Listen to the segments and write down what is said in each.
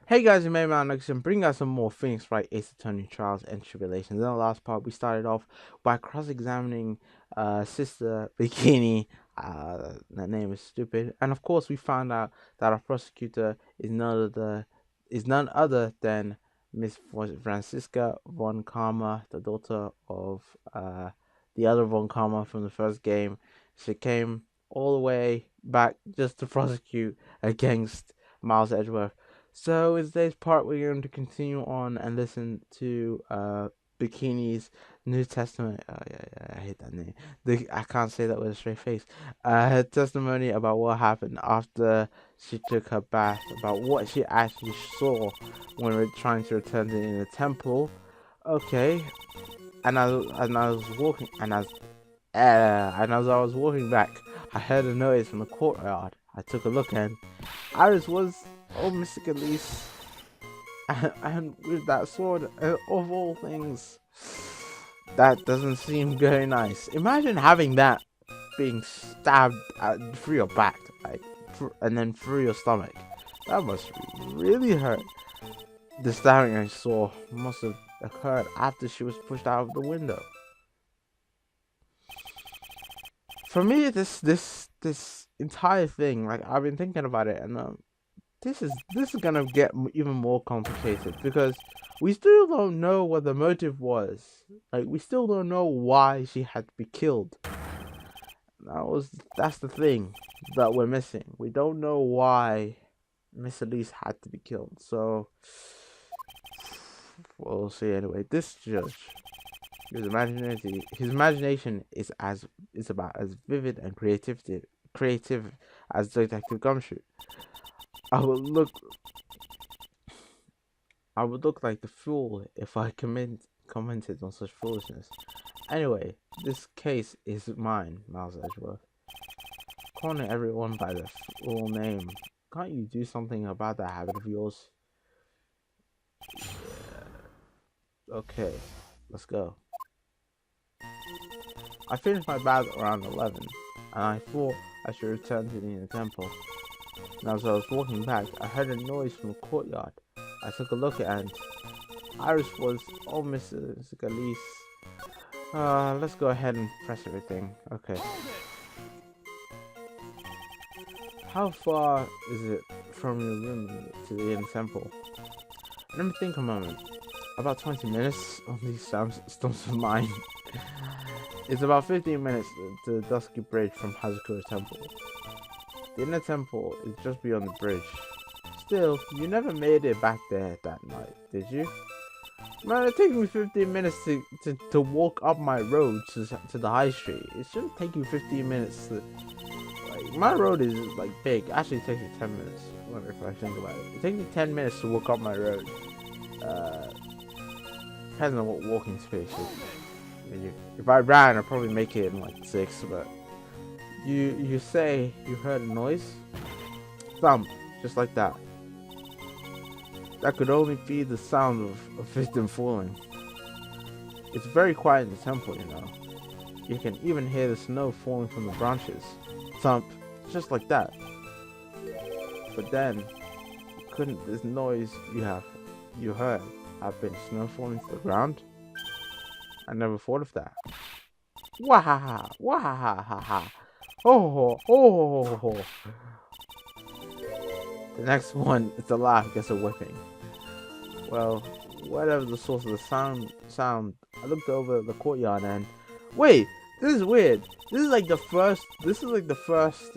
Hey guys, you made my next and bring out some more things, right? Ace Attorney Trials and Tribulations. In the last part, we started off by cross-examining Sister Bikini. That name is stupid, and of course, we found out that our prosecutor is none other than Miss Francisca von Karma, the daughter of the other von Karma from the first game. She came all the way back just to prosecute against Miles Edgeworth. So in today's part, we're going to continue on and listen to Bikini's New Testament. Oh yeah, I hate that name. I can't say that with a straight face. Her testimony about what happened after she took her bath, about what she actually saw when we were trying to return in the temple. Okay, and I was walking, and as I was walking back, I heard a noise from the courtyard. I took a look and Iris was Mr. Elise, and with that sword, of all things, that doesn't seem very nice. Imagine having that being stabbed through your back, like, and then through your stomach. That must really hurt. The stabbing I saw must have occurred after she was pushed out of the window. For me, this entire thing, like I've been thinking about it, and this is gonna get even more complicated because we still don't know what the motive was. Like we still don't know why she had to be killed. That's the thing that we're missing. We don't know why Miss Elise had to be killed. So we'll see anyway. This judge, his imagination is about as vivid and creative as Detective Gumshoe. I would look I would look like the fool if I commented on such foolishness. Anyway, this case is mine, Miles Edgeworth. Calling everyone by their full name. Can't you do something about that habit of yours? Okay, let's go. I finished my bath around 11, and I thought I should return to the temple. And as I was walking back, I heard a noise from the courtyard. I took a look and Iris was Mrs. Galise. Let's go ahead and press everything. Okay. How far is it from your room to the inner temple? Let me think a moment. About 20 minutes on these stumps of mine. It's about 15 minutes to the dusky bridge from Hazakura Temple. The inner temple is just beyond the bridge. Still, you never made it back there that night, did you? Man, it takes me 15 minutes to walk up my road to the high street. It shouldn't take you 15 minutes to... Like, my road is, like, big. Actually, it takes me 10 minutes. I wonder if I think about it. It takes me 10 minutes to walk up my road. Depends on what walking space if I ran, I'd probably make it in, like, 6, but... You say you heard a noise? Thump, just like that. That could only be the sound of a victim falling. It's very quiet in the temple, you know. You can even hear the snow falling from the branches. Thump, just like that. But then, couldn't this noise you heard have been snow falling to the ground? I never thought of that. Wahaha, wahaha, ho ho ho ho ho. The next one is a laugh gets a whipping. Well, whatever the source of the sound, I looked over the courtyard and wait, this is weird. This is like the first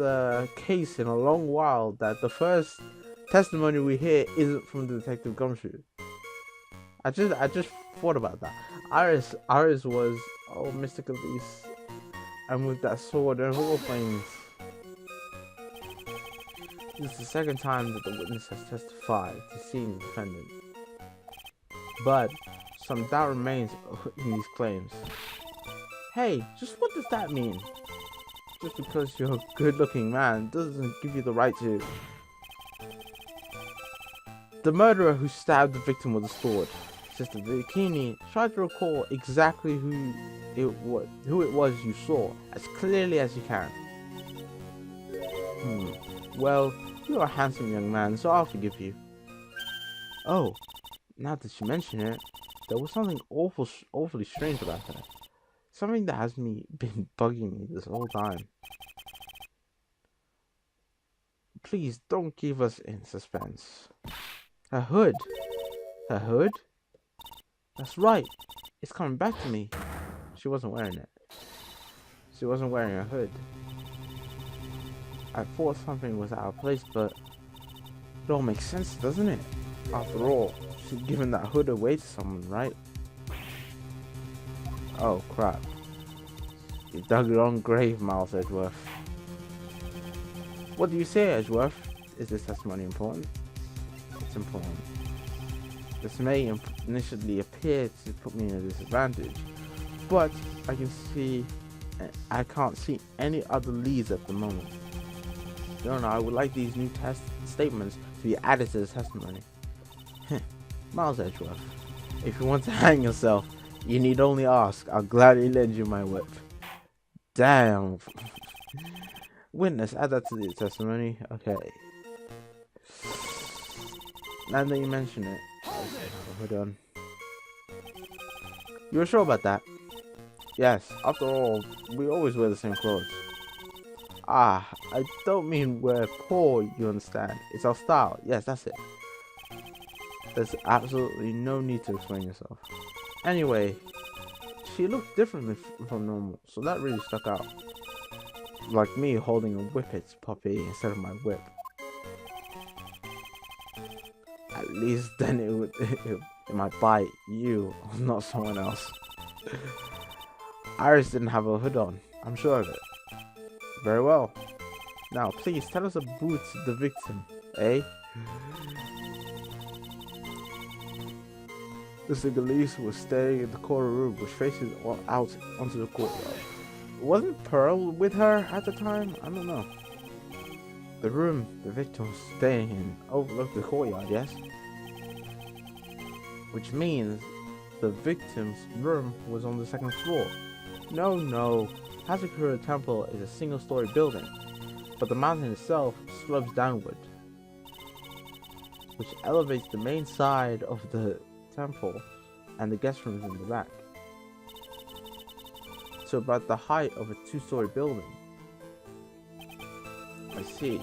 case in a long while that the first testimony we hear isn't from Detective Gumshoe. I just thought about that. Iris was Mr. Elise, and with that sword and all things. This is the second time that the witness has testified to seeing the defendant. But some doubt remains in these claims. Hey, just what does that mean? Just because you're a good-looking man doesn't give you the right to... The murderer who stabbed the victim with a sword, Sister Bikini, tried to recall exactly who it was you saw, as clearly as you can. Well, you're a handsome young man, so I'll forgive you. Oh, now that you mention it, there was something awfully strange about her. Something that has been bugging me this whole time. Please don't keep us in suspense. Her hood. Her hood? That's right. It's coming back to me. She wasn't wearing it. She wasn't wearing a hood. I thought something was out of place, but it all makes sense, doesn't it? After all, she's given that hood away to someone, right? Oh crap. You dug your own grave, Miles Edgeworth. What do you say, Edgeworth? Is this testimony important? It's important. This may initially appear to put me in a disadvantage, but I can't see any other leads at the moment. No, I would like these new statements to be added to the testimony. Miles Edgeworth, if you want to hang yourself, you need only ask. I'll gladly lend you my whip. Damn. Witness, add that to the testimony. Okay. Now that you mention it. Hold on. You're sure about that? Yes, after all, we always wear the same clothes. Ah, I don't mean we're poor, you understand. It's our style. Yes, that's it. There's absolutely no need to explain yourself. Anyway, she looked differently from normal, so that really stuck out. Like me holding a whippet puppy instead of my whip. At least then it might bite you, not someone else. Iris didn't have a hood on, I'm sure of it. Very well. Now, please tell us about the victim, eh? Mr. Galise was staring in the corner room, which faces out onto the courtyard. Wasn't Pearl with her at the time? I don't know. The room the victim was staying in overlooked the courtyard, yes? Which means the victim's room was on the second floor. No. Hazakura Temple is a single-story building, but the mountain itself slopes downward, which elevates the main side of the temple and the guest rooms in the back to about the height of a two-story building. I see.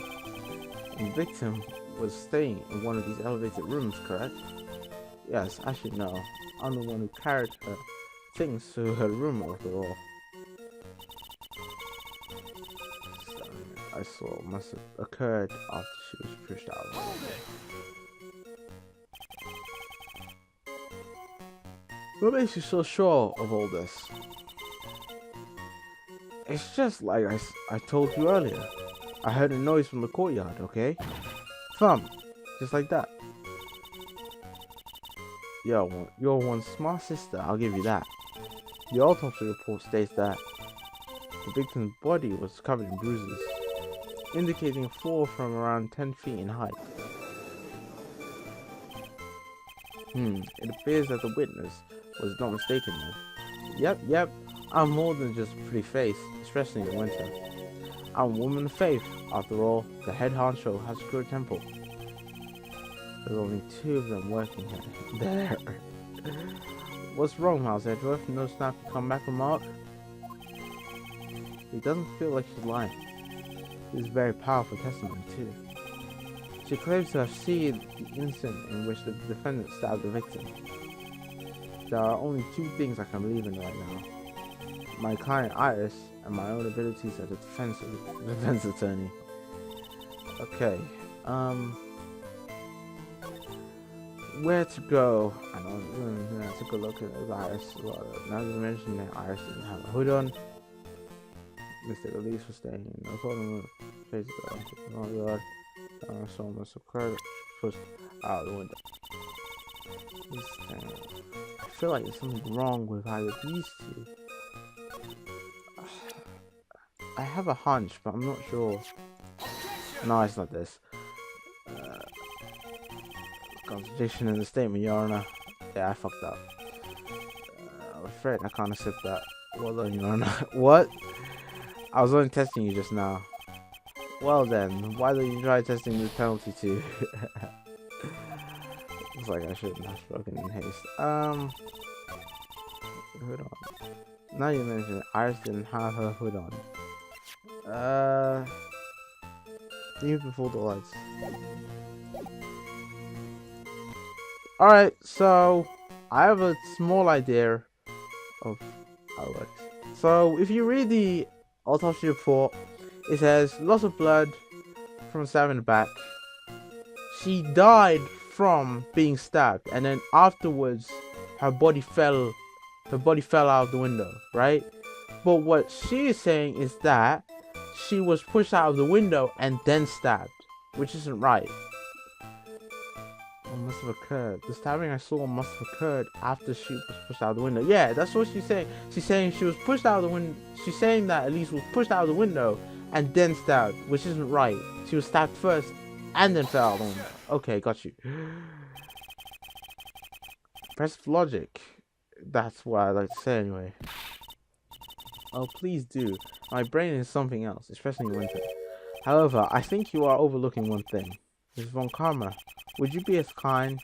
The victim was staying in one of these elevated rooms, correct? Yes, actually no. I'm the one who carried her things to her room after all. I saw must have occurred after she was pushed out of the window. What makes you so sure of all this? It's just like I told you earlier. I heard a noise from the courtyard, okay? Thump, just like that. Yo, you're one smart sister, I'll give you that. The autopsy report states that the victim's body was covered in bruises, indicating a fall from around 10 feet in height. It appears that the witness was not mistaken then. Yep, I'm more than just a pretty face, especially in the winter. I'm a woman of faith, after all, the head honcho has a good temple. There's only two of them working here. There. What's wrong, Miles Edgeworth? No snappy comeback remark? It doesn't feel like she's lying. This is very powerful testimony too. She claims to have seen the incident in which the defendant stabbed the victim. There are only two things I can believe in right now. My client Iris and my own abilities as a defense attorney. Okay, where to go? I took a look at Iris. Now that you mentioned that Iris didn't have a hood on, Mr. Elise was staying in the corner room. Oh god, so must occur pushed out the window. I feel like there's something wrong with either these two. I have a hunch, but I'm not sure. No, it's not this. Contradiction in the statement, Your Honor. Yeah, I fucked up. I'm afraid I can't accept that. Well done, Your Honor. What? I was only testing you just now. Well then, why don't you try testing this penalty too? Looks like I shouldn't have spoken in haste. Hood on. Now you mention it, Iris didn't have her hood on. Leave before the lights. Alright, so I have a small idea of how it works. So if you read the autopsy report, it says loss of blood from stabbing the back. She died from being stabbed, and then afterwards her body fell out of the window, right? But what she is saying is that she was pushed out of the window and then stabbed, which isn't right. What must have occurred? The stabbing I saw must have occurred after she was pushed out of the window. Yeah, that's what she's saying. She's saying she was pushed out of the window. She's saying that Elise was pushed out of the window and then stabbed, which isn't right. She was stabbed first and then fell out of the window. Okay, got you. Impressive logic. That's what I like to say anyway. Oh, please do. My brain is something else, especially in winter. However, I think you are overlooking one thing. Ms. Von Karma, would you be as kind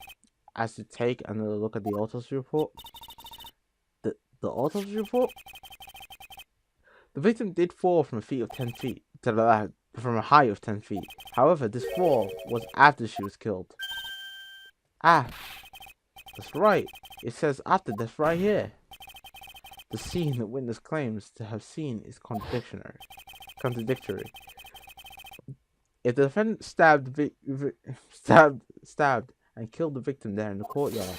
as to take another look at the autopsy report? The autopsy report? The victim did fall from a height of 10 feet. From a height of 10 feet. However, this fall was after she was killed. Ah, that's right. It says after death right here. The scene the witness claims to have seen is contradictory. If the defendant stabbed and killed the victim there in the courtyard,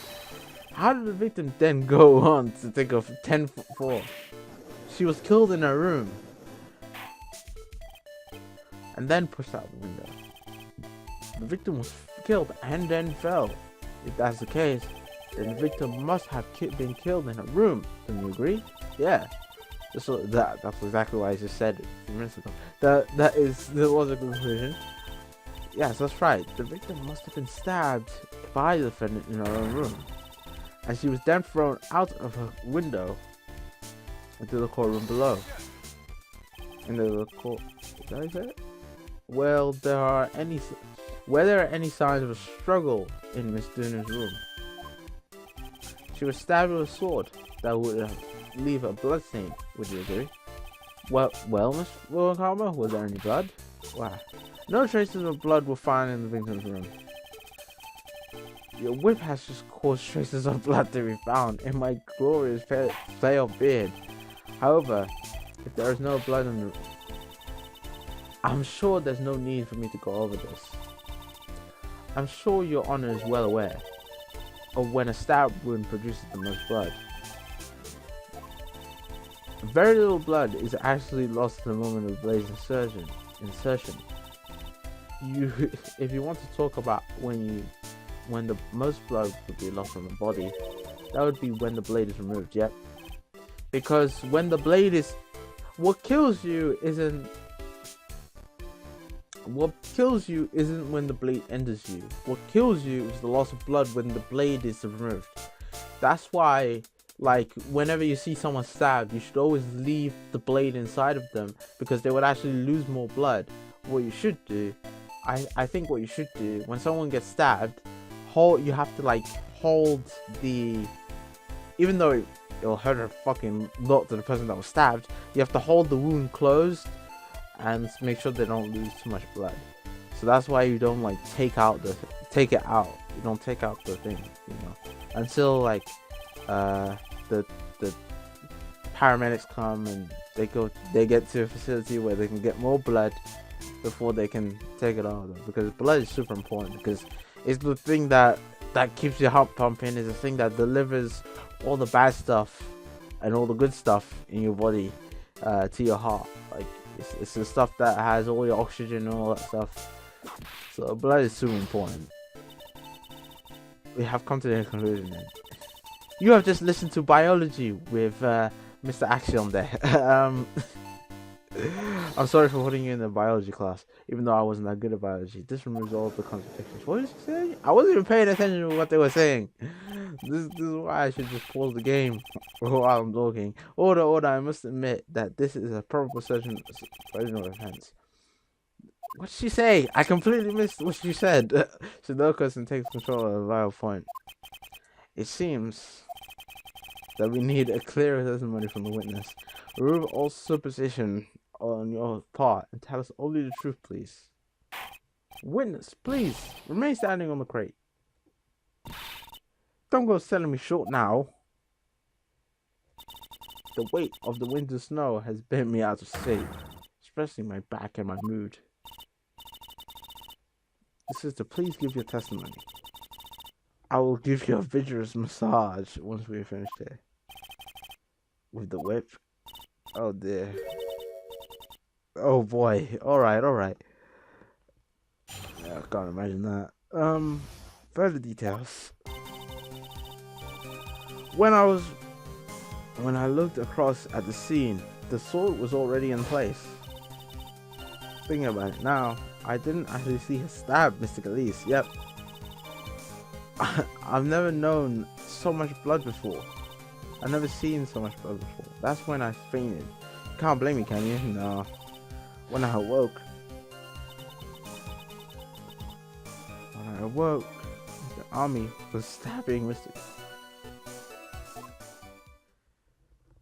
how did the victim then go on to take a 10-foot fall? She was killed in her room and then pushed out the window. The victim was killed and then fell. If that's the case, then the victim must have been killed in a room. Don't you agree? Yeah. That's exactly what I just said a few minutes ago. There was a conclusion. Yes, that's right. The victim must have been stabbed by the defendant in her own room, and she was then thrown out of her window into the courtroom below. Into the court. Did I say it? Well, there are any signs of a struggle in Miss Duna's room. She was stabbed with a sword that would leave a blood stain. Would you agree? Well, Miss Wilhelma, was there any blood? Wow. No traces of blood were found in the victim's room. Your whip has just caused traces of blood to be found in my glorious pale beard. However, if there is no blood in the... I'm sure there's no need for me to go over this. I'm sure your honor is well aware of when a stab wound produces the most blood. Very little blood is actually lost in the moment of blade's insertion. If you want to talk about when the most blood would be lost from the body, that would be when the blade is removed. Yep. Because when the blade is, what kills you isn't when the blade enters you. What kills you is the loss of blood when the blade is removed. That's why, like, whenever you see someone stabbed, you should always leave the blade inside of them, because they would actually lose more blood. What you should do, I think what you should do, when someone gets stabbed, you have to like hold the, even though it'll hurt a fucking lot to the person that was stabbed, you have to hold the wound closed and make sure they don't lose too much blood. So that's why you don't like take it out. You don't take out the thing, you know, until like the paramedics come and they get to a facility where they can get more blood before they can take it out, because blood is super important, because it's the thing that keeps your heart pumping, is the thing that delivers all the bad stuff and all the good stuff in your body to your heart. Like it's the stuff that has all your oxygen and all that stuff. So blood is super important. We have come to the conclusion then. You have just listened to biology with Mr. Axiom there. I'm sorry for putting you in the biology class, even though I wasn't that good at biology. This removes all of the contradictions. What was he saying? I wasn't even paying attention to what they were saying. This is why I should just pause the game while I'm talking. Order, I must admit that this is a probable version of events. What did she say? I completely missed what she said. Sudokus takes control of the vital point. It seems that we need a clear testimony from the witness. Remove all supposition on your part and tell us only the truth, please. Witness, please, remain standing on the crate. Don't go selling me short now. The weight of the winter snow has bent me out of shape, especially my back and my mood. Sister, please give your testimony. I will give you a vigorous massage once we are finished here. With the whip? Oh dear. Oh boy. Alright, alright. Yeah, I can't imagine that. Further details. When I looked across at the scene, the sword was already in place. Thinking about it now, I didn't actually see her stab Mr. Galeese. Yep. I've never known so much blood before. I've never seen so much blood before. That's when I fainted. You can't blame me, can you? No. When I awoke, the army was stabbing Mr.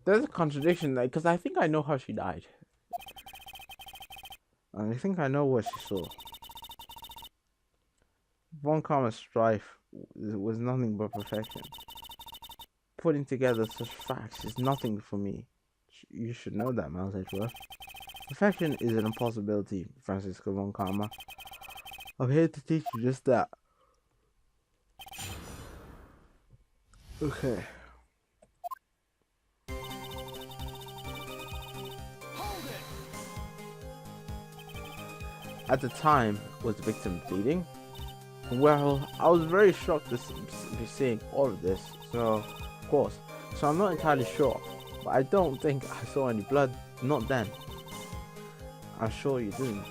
There's a contradiction there, because I think I know how she died. I think I know what she saw. Von Karma's strife was nothing but perfection. Putting together such facts is nothing for me. You should know that, Miles Edgeworth. Perfection is an impossibility, Francisco Von Karma. I'm here to teach you just that. Okay. At the time, was the victim bleeding? Well, I was very shocked to be seeing all of this, so, of course. So I'm not entirely sure, but I don't think I saw any blood, not then. I'm sure you didn't.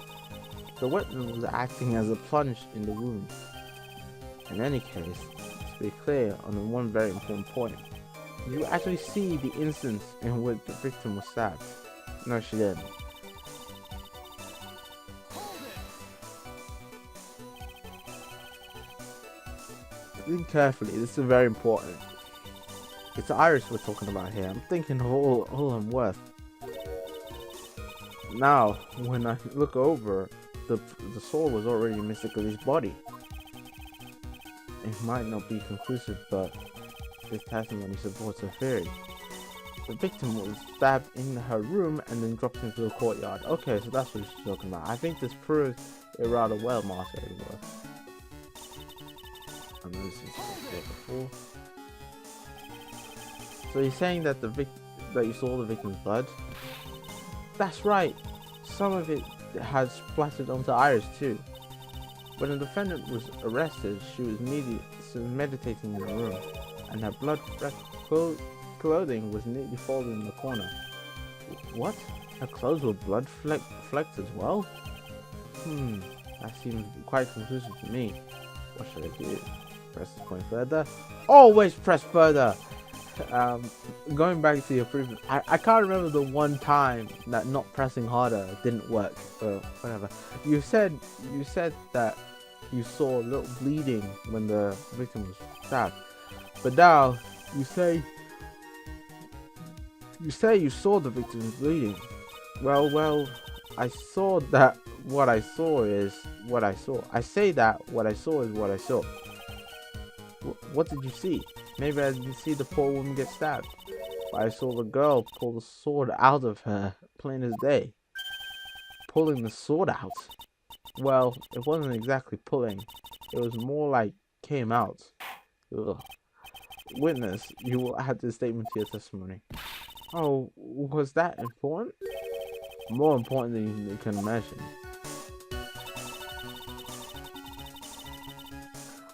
The weapon was acting as a plunge in the wound. In any case, to be clear on one very important point, did you actually see the instance in which the victim was stabbed? No, she didn't. Think carefully, this is very important. It's Iris we're talking about here. I'm thinking of all I'm worth. Now, when I look over, the sword was already in Mr. Galee's body. It might not be conclusive, but this testimony supports her theory. The victim was stabbed in her room and then dropped into the courtyard. Okay, so that's what she's talking about. I think this proves it rather well, Master Edgeworth. I know this is before. So you're saying that that you saw the victim's blood? That's right. Some of it had splattered onto Iris too. When the defendant was arrested, she was meditating in the room, and her blood-flecked clothing was neatly folded in the corner. What? Her clothes were blood-flecked as well? That seems quite conclusive to me. What should I do? Press this point further? Always press further! Going back to your previous, I can't remember the one time that not pressing harder didn't work, or whatever. You said that you saw a little bleeding when the victim was stabbed, but now you say you saw the victim bleeding. Well, I saw that what I saw is what I saw. I say that what I saw is what I saw. What did you see? Maybe I didn't see the poor woman get stabbed, but I saw the girl pull the sword out of her, plain as day. Pulling the sword out? Well, it wasn't exactly pulling. It was more like came out. Ugh. Witness, you will add this statement to your testimony. Oh, was that important? More important than you can imagine.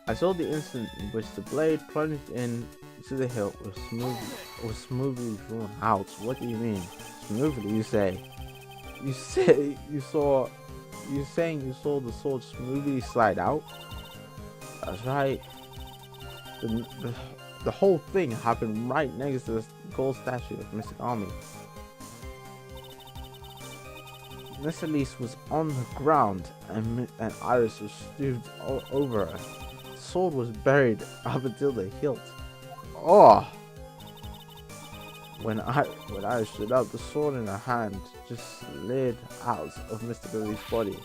I saw the instant in which the blade plunged into the hilt was smoothly drawn out. What do you mean? Smoothly, you say? You're saying you saw the sword smoothly slide out? That's right. The whole thing happened right next to the gold statue of Mystic Army. Nessalise was on the ground and Iris was stooped over her. The sword was buried up until the hilt. Oh! When Iris stood up, the sword in her hand just slid out of Mr. Billy's body.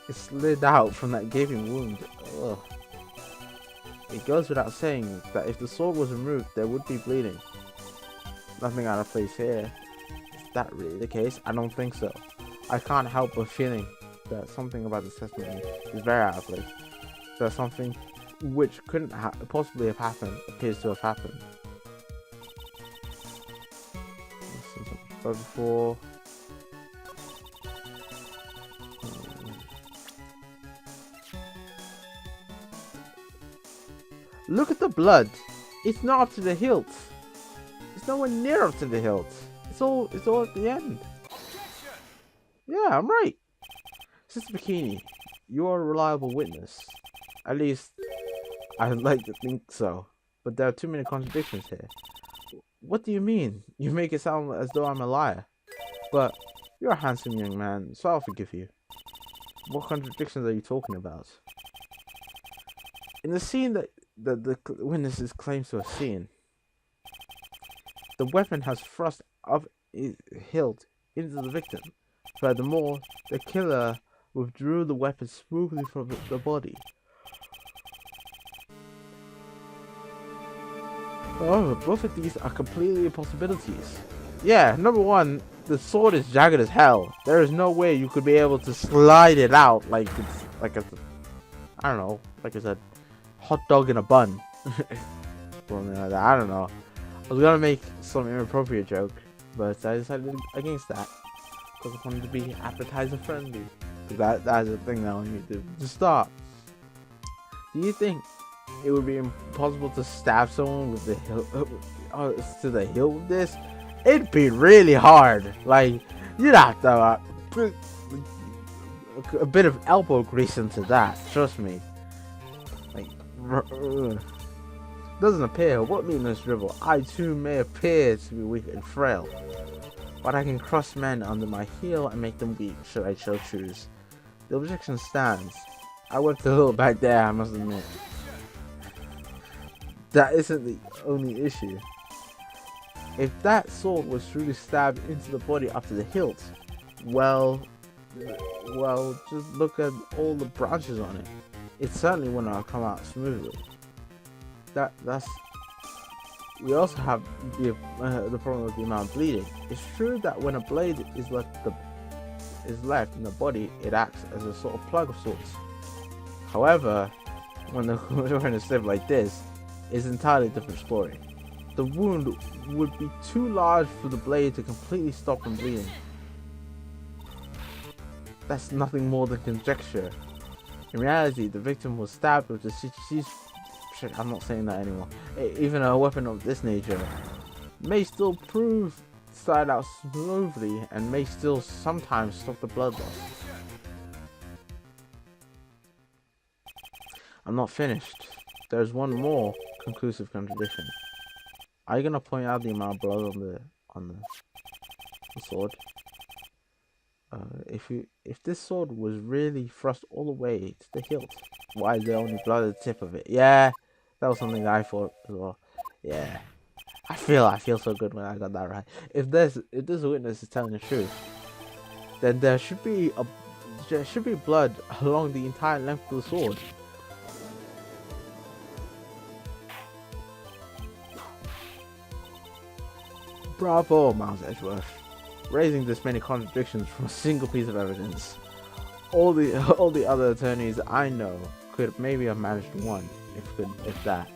It slid out from that gaping wound. Ugh. It goes without saying that if the sword was removed, there would be bleeding. Nothing out of place here. Is that really the case? I don't think so. I can't help but feeling that something about this testimony is very out of place. That something which couldn't possibly have happened appears to have happened. Before. Look at the blood. It's not up to the hilt. It's nowhere near up to the hilt. It's all at the end. Yeah, I'm right. Sister Bikini, you are a reliable witness. At least, I'd like to think so. But there are too many contradictions here. What do you mean? You make it sound as though I'm a liar. But you're a handsome young man, so I'll forgive you. What contradictions are you talking about? In the scene that the witnesses claims to have seen, the weapon has thrust up its hilt into the victim. Furthermore, the killer withdrew the weapon smoothly from the body. Oh, both of these are completely impossibilities. Yeah, number one, the sword is jagged as hell. There is no way you could be able to slide it out like it's like a, I don't know, like it's a hot dog in a bun. Something like that. I don't know. I was gonna make some inappropriate joke, but I decided against that because I wanted to be appetizer friendly. That's a thing that I need to stop. Do you think it would be impossible to stab someone with the hilt to the hilt with this? It'd be really hard. Like, you'd have to put a bit of elbow grease into that. Trust me. Like, doesn't appear. What meaningless drivel? I too may appear to be weak and frail, but I can crush men under my heel and make them weak should I so choose. The objection stands. I whipped a little back there, I must admit. That isn't the only issue. If that sword was truly stabbed into the body up to the hilt, well, just look at all the branches on it. It certainly wouldn't have come out smoothly. We also have the problem with the amount of bleeding. It's true that when a blade is left in the body, it acts as a sort of plug of sorts. However, when we're in a slip like this, it's an entirely different story. The wound would be too large for the blade to completely stop from bleeding. That's nothing more than conjecture. In reality, the victim was stabbed with the shit, I'm not saying that anymore. Even a weapon of this nature may still prove to start out smoothly and may still sometimes stop the blood loss. I'm not finished. There's one more conclusive contradiction. Are you gonna point out the amount of blood on the sword? If this sword was really thrust all the way to the hilt, why is there only blood at the tip of it? Yeah, that was something I thought as well. Yeah, I feel so good when I got that right. If this witness is telling the truth, then there should be blood along the entire length of the sword. Bravo, Miles Edgeworth, raising this many contradictions from a single piece of evidence. All the other attorneys I know could maybe have managed one, if that.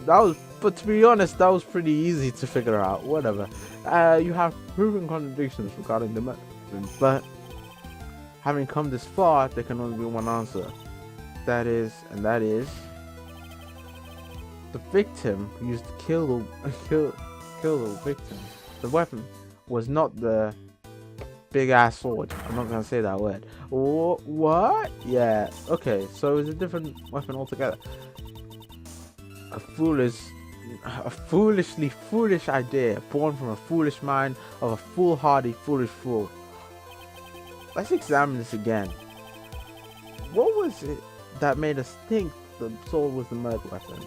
But to be honest, that was pretty easy to figure out. Whatever. You have proven contradictions regarding the murder, but having come this far, there can only be one answer. That is, the victim who used to kill the victim. The weapon was not the big ass sword. I'm not gonna say that word. What? Yeah. Okay. So it's a different weapon altogether. A fool is A foolishly foolish idea, born from a foolish mind of a foolhardy foolish fool. Let's examine this again. What was it that made us think the sword was the murder weapon?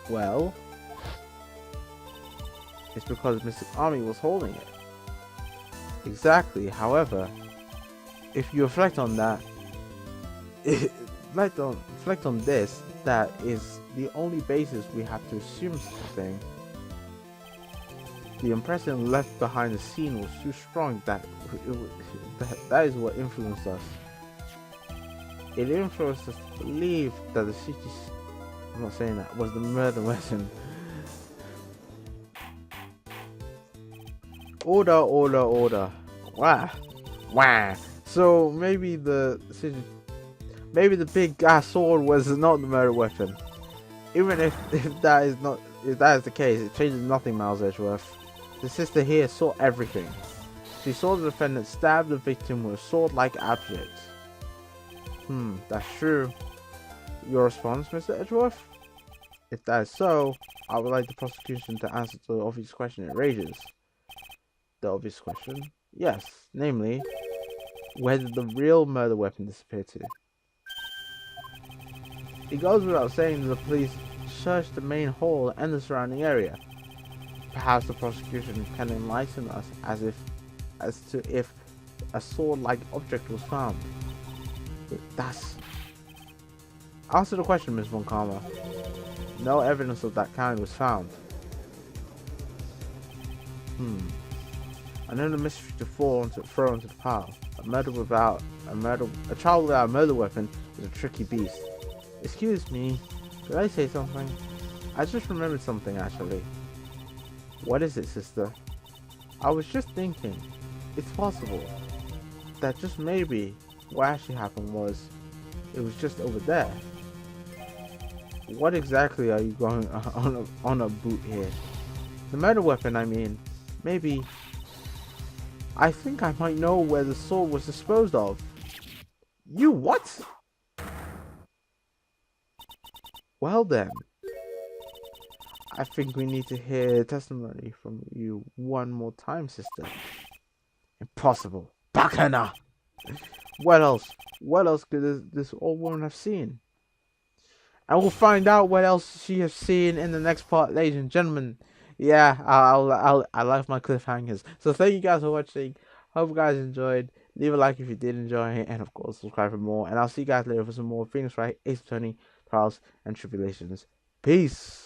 Well, it's because Mr. Army was holding it. Exactly. However, if you reflect on that, reflect on this, that is the only basis we have to assume such a thing. The impression left behind the scene was too strong that that is what influenced us. It influenced us to believe that the city, I'm not saying that, was the murder weapon. Order. Wah. Wah. So maybe maybe the big ass sword was not the murder weapon. Even if that is the case, it changes nothing, Miles Edgeworth. The sister here saw everything. She saw the defendant stab the victim with a sword-like object. That's true. Your response, Mr. Edgeworth? If that is so, I would like the prosecution to answer the obvious question it raises. The obvious question? Yes, namely, where did the real murder weapon disappear to? It goes without saying that the police searched the main hall and the surrounding area. Perhaps the prosecution can enlighten us as to if a sword-like object was found. That's... Answer the question, Miss Von Karma. No evidence of that kind was found. I know the mystery to throw into the pile. A child without a murder weapon is a tricky beast. Excuse me, did I say something? I just remembered something actually. What is it, sister? I was just thinking, it's possible that just maybe what actually happened was it was just over there. What exactly are you going on a boot here? The murder weapon, I mean. Maybe. I think I might know where the sword was disposed of. You what? Well then. I think we need to hear testimony from you one more time, sister. Impossible. Bacana! What else? What else could this old woman have seen? And we'll find out what else she has seen in the next part, ladies and gentlemen. Yeah, I like my cliffhangers. So thank you guys for watching. Hope you guys enjoyed. Leave a like if you did enjoy it, and of course subscribe for more. And I'll see you guys later for some more things, right? Ace Attorney, Trials, and Tribulations. Peace.